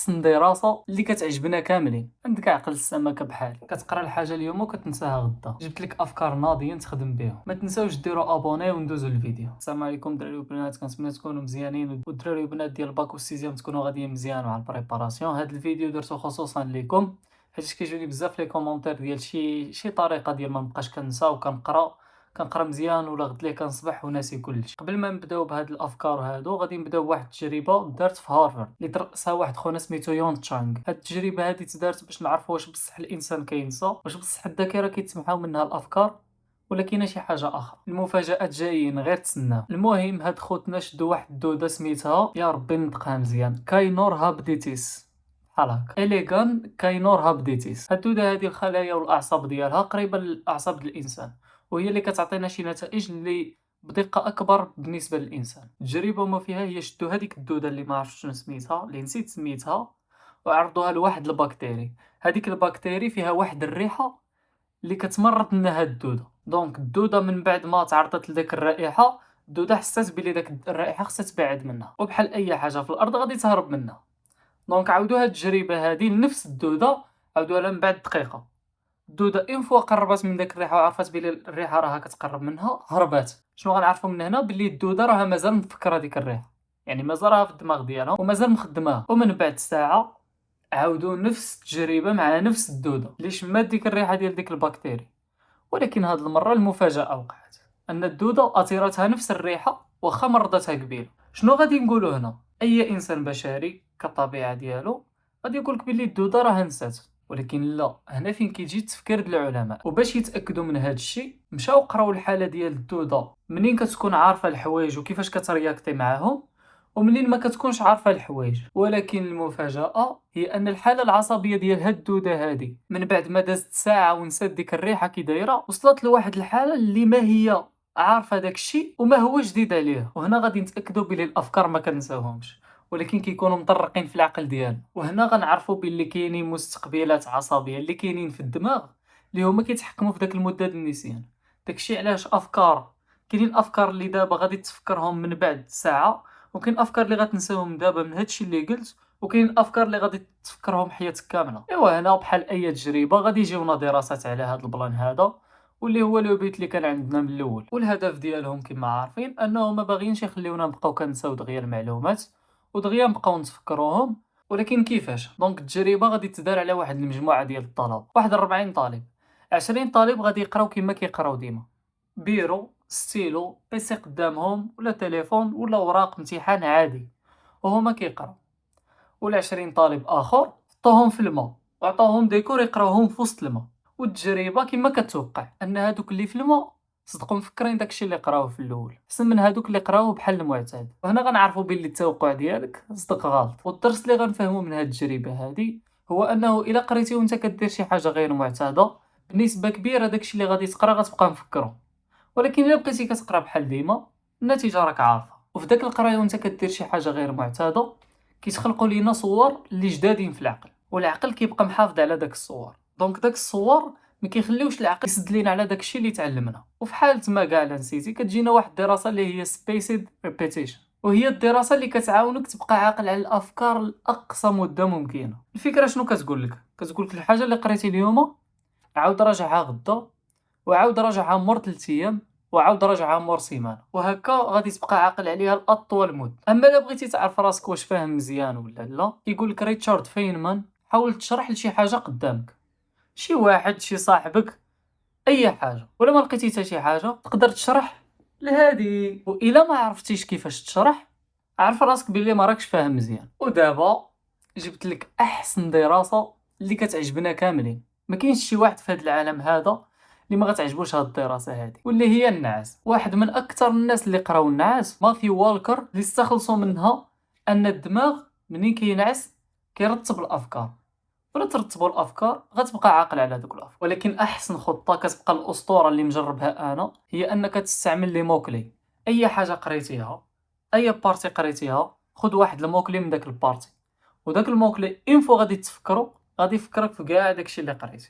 احسن دراسه اللي كتعجبنا كاملين. عندك عقل السمكه بحالي، كتقرا الحاجه اليوم وكتنساها غدا. جبت لك افكار ناضيه تخدم بهم. ما تنساوش ديروا ابوني وندوزوا الفيديو. السلام عليكم دراري وبنات، كنتمنى تكونوا مزيانين والدراري وبنات ديال الباك والسيزيام تكونوا غاديين مزيان مع البريباراسيون. هذا الفيديو درته خصوصا لكم حيت كيجوني بزاف لي كومونتير ديال شي طريقه ديال ما نبقاش كنسى كنقرا مزيان ولا غد ليه كنصبح وناسي كلشي. قبل ما نبداو بهاد الافكار هادو غادي نبداو بواحد التجربه دارت في هارفارد اللي درسها واحد خونا سميتو يون تشانغ. هاد التجربه هادي تدارت باش نعرفوا واش بصح الانسان كينسى، واش بصح الذاكره كيتمحاو منها الافكار ولا كاينه شي حاجه اخرى. المفاجات جايين غير تسناو. المهم هاد خوتنا شدوا واحد الدوده سميتها يا ربي نطقها مزيان كاينور هابديتيس بحال هكا اليغان كاينور هابديتيس. هاد الدوده هادي الخلايا والاعصاب ديالها قريبه للاعصاب ديال الانسان، وهي اللي كتعطينا شي نتائج اللي بدقه اكبر بالنسبه للانسان. التجربه ما فيها هي شدوا هذيك الدوده اللي ما عرفتش شنو سميتها، اللي نسيت سميتها، وعرضوها لواحد البكتيري. هذيك البكتيري فيها واحد الريحه اللي كتمرض منها هاد الدوده. دونك الدوده من بعد ما تعرضت لذاك الرائحه، الدوده حسات بلي داك الرائحه خصها تبعد منها، وبحال اي حاجه في الارض غادي تهرب منها. دونك عاودوا هاد التجربه هادي لنفس الدوده، عاودوها لها من بعد دقيقه. الدوده ان فوا قربت من داك الريحه وعرفت بلي الريحه راها كتقرب منها هربات. شنو غنعرفوا من هنا؟ بلي الدوده راها مازال مفكره ديك الريحه، يعني مازال راها في الدماغ ديالها ومازال مخدماها. ومن بعد ساعه عاودوا نفس التجربه مع نفس الدوده اللي شمات ديك الريحه ديال ديك البكتيري، ولكن هاد المره المفاجاه وقعت ان الدوده اثيرتها نفس الريحه واخا مرضتها قبيله. شنو غادي نقولوا هنا؟ اي انسان بشري كطبيعه ديالو غادي يقولك بلي الدوده راه نسات، ولكن لا، هنا فين كيجي التفكير ديال العلماء. وباش يتاكدوا من هذا الشيء مشاو قراو الحاله ديال الدوده منين كتكون عارفه الحوايج وكيفاش كترياكتي معاهم، ومنين ما كتكونش عارفه الحوايج. ولكن المفاجاه هي ان الحاله العصبيه ديال هاد الدوده هادي من بعد ما دازت ساعه ونسات ديك الريحه كي دايره، وصلت لواحد الحاله اللي ما هي عارفه داك الشيء وما هو جديد عليها. وهنا غادي نتاكدوا بلي الافكار ما كنساوهمش، ولكن كيكونوا مطرقين في العقل ديالنا. وهنا غنعرفوا باللي كاينين مستقبلات عصبيه اللي كاينين في الدماغ اللي هما كيتحكموا في داك المده ديال النسيان. داكشي علاش كاينين افكار اللي دابا غادي تفكرهم من بعد ساعه، وكاين افكار اللي غتنساهم دابا من هادشي اللي قلت، وكاين الافكار اللي غادي تفكرهم حياتك كامله. ايوا هنا بحال اي تجربه غادي يجيونا دراسات على هذا البلان هذا، واللي هو لو بيت اللي كان عندنا من الاول. والهدف ديالهم كما عارفين انهم ما باغيينش يخليونا نبقاو كنساو دغيا المعلومات ودغيا نبقاو نتفكروهم. ولكن كيفاش؟ دونك التجربه غادي تدار على واحد المجموعه ديال الطلبه، واحد 40 طالب. 20 طالب غادي يقراو كما كيقراو ديما، بيرو ستيلو بيسي قدامهم ولا تليفون ولا اوراق امتحان عادي وهما كيقراو. وال20 طالب اخر حطوهم في الماء وعطاوهم ديكور يقراوهم في وسط الماء. والتجربه كما كتوقع ان هادوك اللي في الماء صدقوا مفكرين داكشي اللي قراوه في الاول احسن من هادوك اللي قراوه بحال المعتاد. وهنا غنعرفوا بلي التوقع ديالك صدق غلط. والدرس اللي غنفهمو من هاد التجربه هادي هو انه الا قريتي وانت كدير شي حاجه غير معتاده، بنسبه كبيره داكشي اللي غادي تقرا غتبقى مفكرو. ولكن الا بقيتي كتقرا بحال ديما، النتيجه راك عارفه. وفي داك القرايه وانت كدير شي حاجه غير معتاده كيتخلقوا لينا صور اللي جدادين في العقل، والعقل كيبقى محافظ على داك الصور. دونك داك الصور ما كيخليوش العقل يسد لينا على داكشي اللي تعلمنا. وفي حاله ما كاع نسيتي كتجينا واحد الدراسه اللي هي سبيسيد ريبيتيشن، وهي الدراسه اللي كتعاونك تبقى عاقل على الافكار لاقصى مده ممكنه. الفكره شنو كتقول لك؟ كتقول لك الحاجه اللي قريتي اليوم عاود راجعها غدا، وعاود راجعها مور 3 ايام، وعاود راجعها مور سيمانه، وهكا غادي تبقى عاقل عليها لاطول مده. اما الا بغيتي تعرف راسك واش فاهم مزيان ولا لا، كيقول لك ريتشارد فينمان حاول تشرح لشي حاجه قدامك، شي واحد، شي صاحبك، اي حاجه. ولا ما لقيتي حتى شي حاجه تقدر تشرح لهادي، والا ما عرفتيش كيفاش تشرح عرف راسك بلي ما راكش فاهم مزيان. ودابا جبت لك احسن دراسه اللي كتعجبنا كاملين. ما كاينش شي واحد في هذا العالم هذا اللي ما غتعجبوش هاد الدراسه هذه، واللي هي النعاس. واحد من اكثر الناس اللي قراو النعاس ماثيو والكر اللي استخلصوا منها ان الدماغ منين كينعس كيرتب الافكار، ولا ترتبوا الافكار غتبقى عاقل على دوك الافكار. ولكن احسن خطه كتبقى الاسطوره اللي مجربها انا هي انك تستعمل لي موكلي. اي حاجه قريتيها، اي بارتي قريتيها، خذ واحد الموكلي من داك البارتي، وداك الموكلي انفو غادي تفكرو غادي يفكرك في كاع داكشي اللي قريتي.